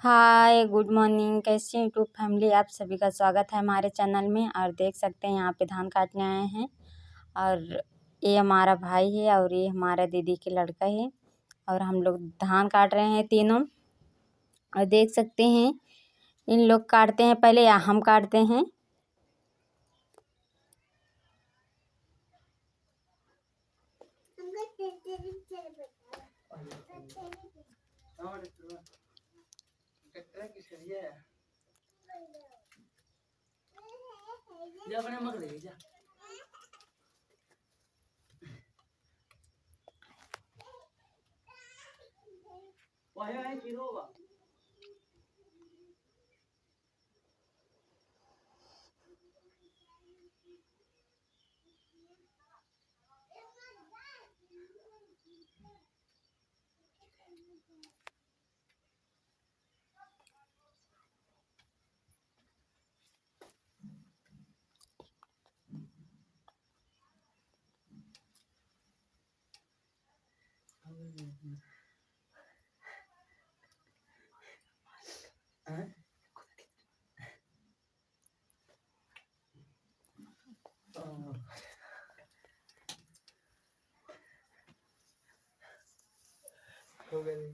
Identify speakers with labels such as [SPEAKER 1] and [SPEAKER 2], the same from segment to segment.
[SPEAKER 1] Hi good morning. कैसे YouTube family, आप सभी का स्वागत है हमारे चैनल में। और देख सकते हैं यहाँ पे धान काटने आए हैं और ये हमारा भाई है और ये हमारा दीदी के लड़का है और हम लोग धान काट रहे हैं तीनों। और देख सकते हैं इन लोग काटते हैं पहले या हम काटते हैं। हो गए।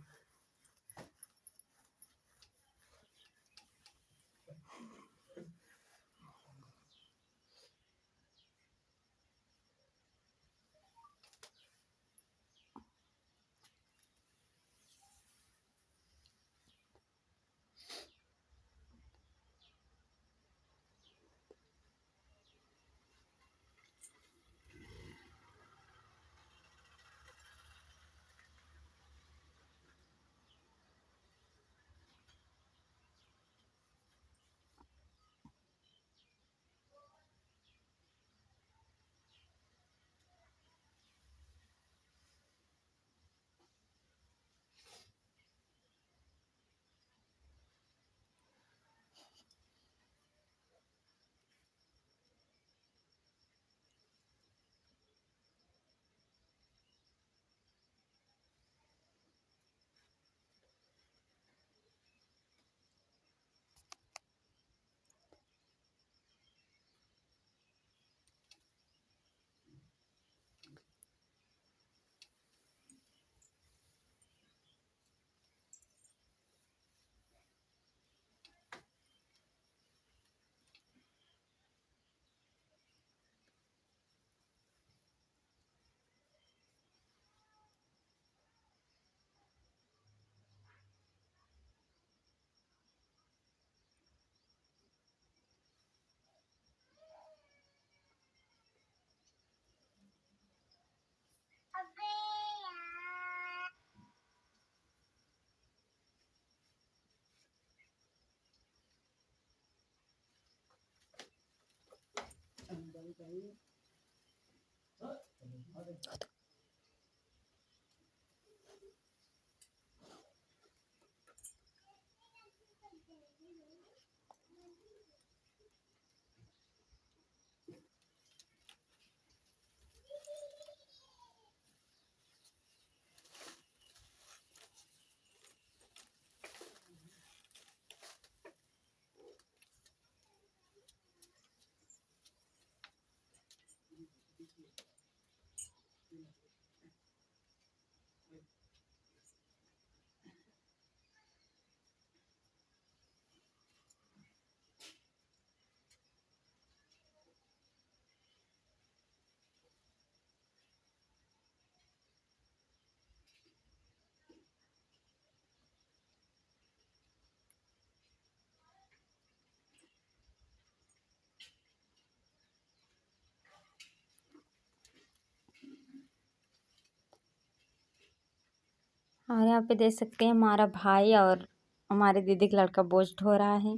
[SPEAKER 1] और यहाँ पे देख सकते हैं हमारा भाई और हमारे दीदी का लड़का बोझ ढो रहा है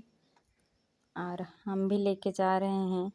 [SPEAKER 1] और हम भी लेके जा रहे हैं।